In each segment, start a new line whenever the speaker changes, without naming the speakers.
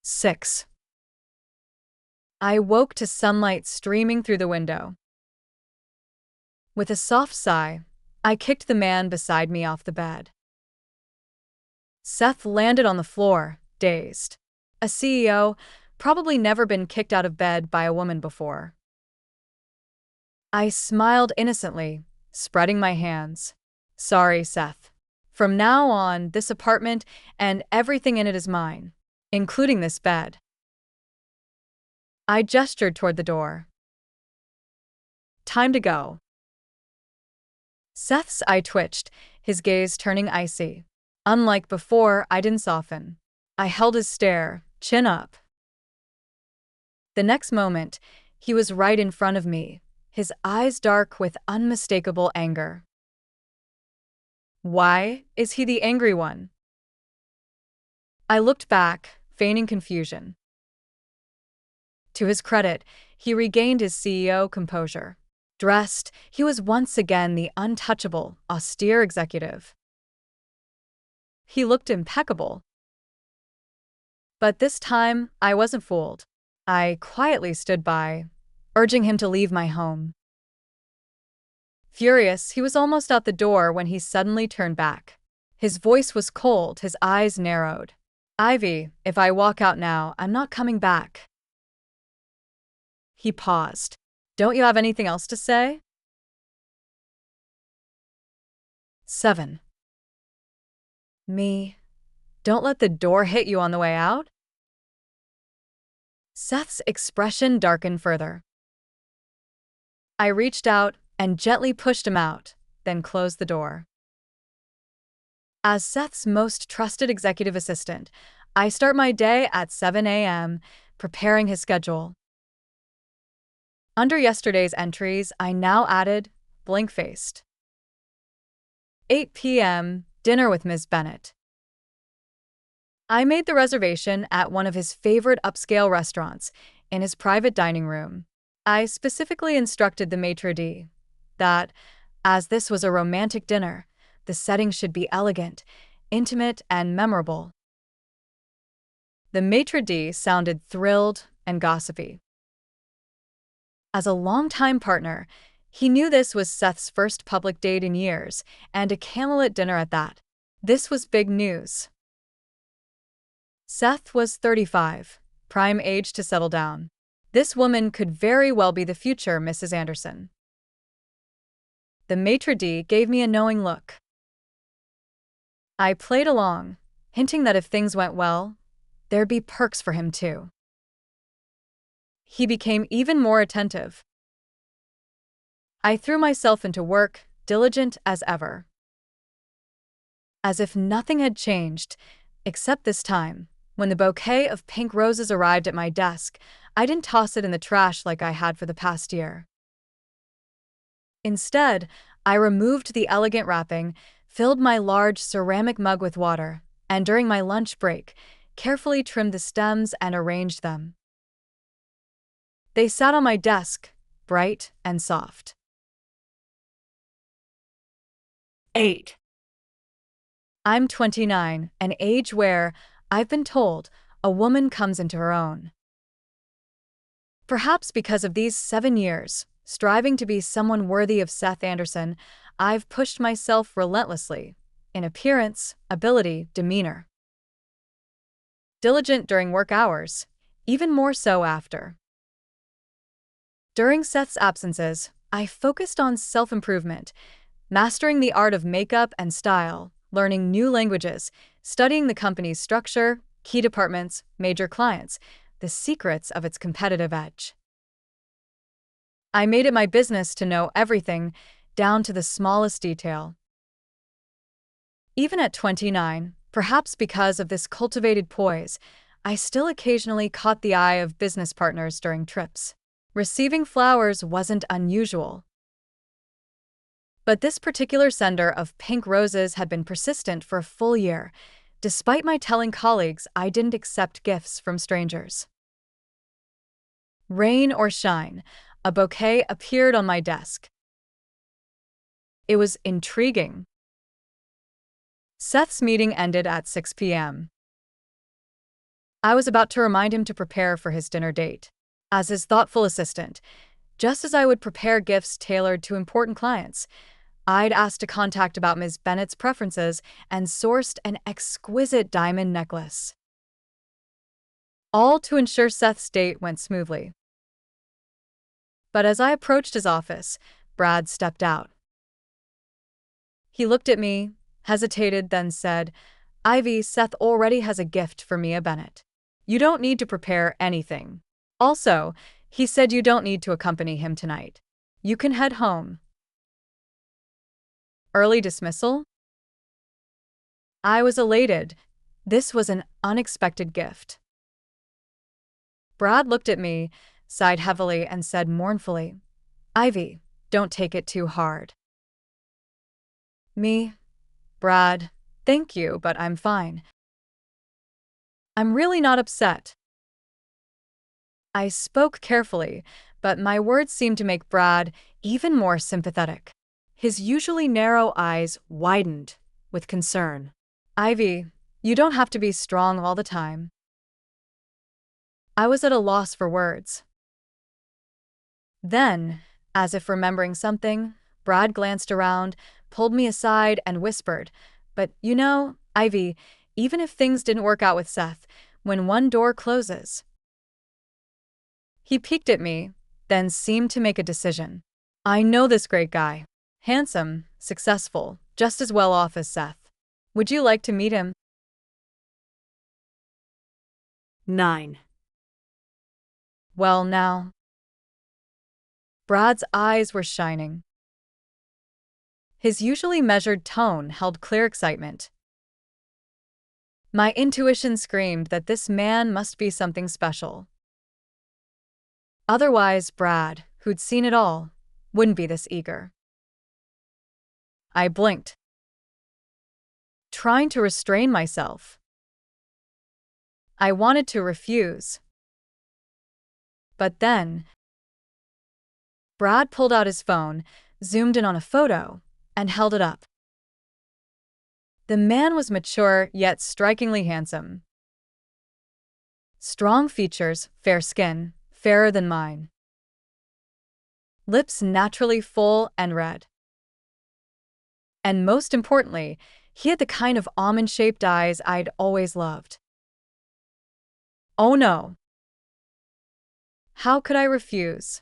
6. I woke to sunlight streaming through the window. With a soft sigh, I kicked the man beside me off the bed. Seth landed on the floor, dazed. A CEO, probably never been kicked out of bed by a woman before. I smiled innocently, spreading my hands. Sorry, Seth. From now on, this apartment and everything in it is mine, including this bed. I gestured toward the door. Time to go. Seth's eye twitched, his gaze turning icy. Unlike before, I didn't soften. I held his stare, chin up. The next moment, he was right in front of me, his eyes dark with unmistakable anger. Why is he the angry one? I looked back, feigning confusion. To his credit, he regained his CEO composure. Dressed, he was once again the untouchable, austere executive. He looked impeccable. But this time, I wasn't fooled. I quietly stood by, urging him to leave my home. Furious, he was almost out the door when he suddenly turned back. His voice was cold, his eyes narrowed. Ivy, if I walk out now, I'm not coming back. He paused. Don't you have anything else to say? 7. Me. Don't let the door hit you on the way out? Seth's expression darkened further. I reached out and gently pushed him out, then closed the door. As Seth's most trusted executive assistant, I start my day at 7 a.m., preparing his schedule. Under yesterday's entries, I now added blank-faced. 8 p.m., dinner with Ms. Bennett. I made the reservation at one of his favorite upscale restaurants in his private dining room. I specifically instructed the maitre d' that, as this was a romantic dinner, the setting should be elegant, intimate, and memorable. The maitre d' sounded thrilled and gossipy. As a longtime partner, he knew this was Seth's first public date in years, and a candlelit dinner at that. This was big news. Seth was 35, prime age to settle down. This woman could very well be the future Mrs. Anderson. The maitre d' gave me a knowing look. I played along, hinting that if things went well, there'd be perks for him too. He became even more attentive. I threw myself into work, diligent as ever. As if nothing had changed, except this time, when the bouquet of pink roses arrived at my desk, I didn't toss it in the trash like I had for the past year. Instead, I removed the elegant wrapping, filled my large ceramic mug with water, and during my lunch break, carefully trimmed the stems and arranged them. They sat on my desk, bright and soft. 8. I'm 29, an age where, I've been told, a woman comes into her own. Perhaps because of these 7 years, striving to be someone worthy of Seth Anderson, I've pushed myself relentlessly, in appearance, ability, demeanor. Diligent during work hours, even more so after. During Seth's absences, I focused on self-improvement, mastering the art of makeup and style, learning new languages, studying the company's structure, key departments, major clients, the secrets of its competitive edge. I made it my business to know everything, down to the smallest detail. Even at 29, perhaps because of this cultivated poise, I still occasionally caught the eye of business partners during trips. Receiving flowers wasn't unusual. But this particular sender of pink roses had been persistent for a full year, despite my telling colleagues I didn't accept gifts from strangers. Rain or shine, a bouquet appeared on my desk. It was intriguing. Seth's meeting ended at 6 p.m. I was about to remind him to prepare for his dinner date. As his thoughtful assistant, just as I would prepare gifts tailored to important clients, I'd asked a contact about Ms. Bennett's preferences and sourced an exquisite diamond necklace. All to ensure Seth's date went smoothly. But as I approached his office, Brad stepped out. He looked at me, hesitated, then said, "Ivy, Seth already has a gift for Mia Bennett. You don't need to prepare anything. Also, he said you don't need to accompany him tonight. You can head home." Early dismissal? I was elated. This was an unexpected gift. Brad looked at me, sighed heavily, and said mournfully, "Ivy, don't take it too hard." Me? Brad, thank you, but I'm fine. I'm really not upset. I spoke carefully, but my words seemed to make Brad even more sympathetic. His usually narrow eyes widened with concern. "Ivy, you don't have to be strong all the time." I was at a loss for words. Then, as if remembering something, Brad glanced around, pulled me aside, and whispered, "But you know, Ivy, even if things didn't work out with Seth, when one door closes..." He peeked at me, then seemed to make a decision. "I know this great guy. Handsome, successful, just as well off as Seth. Would you like to meet him?" 9. Well, now. Brad's eyes were shining. His usually measured tone held clear excitement. My intuition screamed that this man must be something special. Otherwise, Brad, who'd seen it all, wouldn't be this eager. I blinked, trying to restrain myself. I wanted to refuse. But then, Brad pulled out his phone, zoomed in on a photo, and held it up. The man was mature yet strikingly handsome. Strong features, fair skin, fairer than mine. Lips naturally full and red. And most importantly, he had the kind of almond-shaped eyes I'd always loved. Oh no. How could I refuse?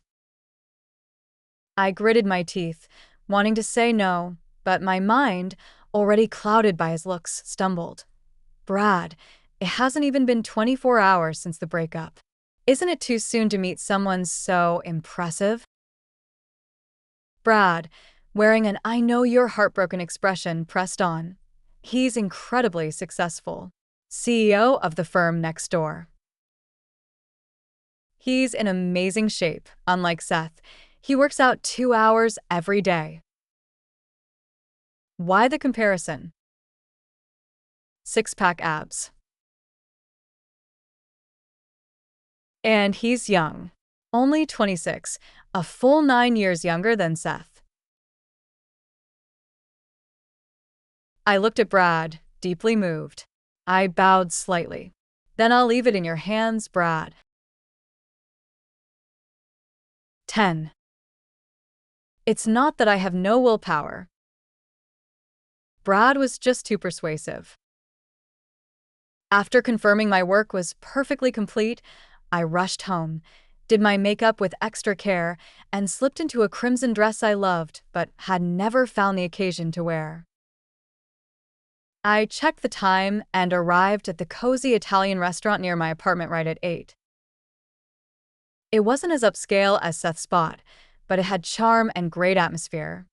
I gritted my teeth, wanting to say no, but my mind, already clouded by his looks, stumbled. "Brad, it hasn't even been 24 hours since the breakup. Isn't it too soon to meet someone so impressive?" Brad, wearing an "I know you're heartbroken" expression, pressed on. "He's incredibly successful. CEO of the firm next door. He's in amazing shape, unlike Seth. He works out 2 hours every day." Why the comparison? Six-pack abs. And he's young. Only 26, a full 9 years younger than Seth. I looked at Brad, deeply moved. I bowed slightly. "Then I'll leave it in your hands, Brad." 10. It's not that I have no willpower. Brad was just too persuasive. After confirming my work was perfectly complete, I rushed home, did my makeup with extra care, and slipped into a crimson dress I loved but had never found the occasion to wear. I checked the time and arrived at the cozy Italian restaurant near my apartment right at 8. It wasn't as upscale as Seth's spot, but it had charm and great atmosphere.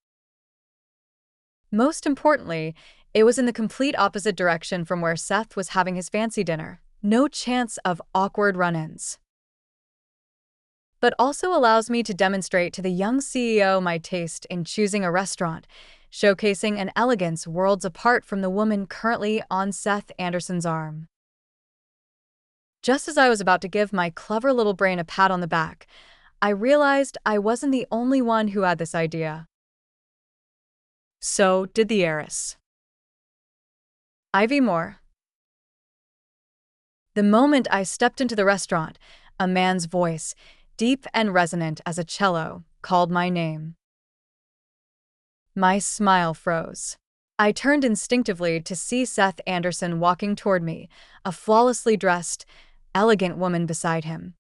Most importantly, it was in the complete opposite direction from where Seth was having his fancy dinner. No chance of awkward run-ins. But also allows me to demonstrate to the young CEO my taste in choosing a restaurant, showcasing an elegance worlds apart from the woman currently on Seth Anderson's arm. Just as I was about to give my clever little brain a pat on the back, I realized I wasn't the only one who had this idea. So did the heiress. Ivy Moore. The moment I stepped into the restaurant, a man's voice, deep and resonant as a cello, called my name. My smile froze. I turned instinctively to see Seth Anderson walking toward me, a flawlessly dressed, elegant woman beside him.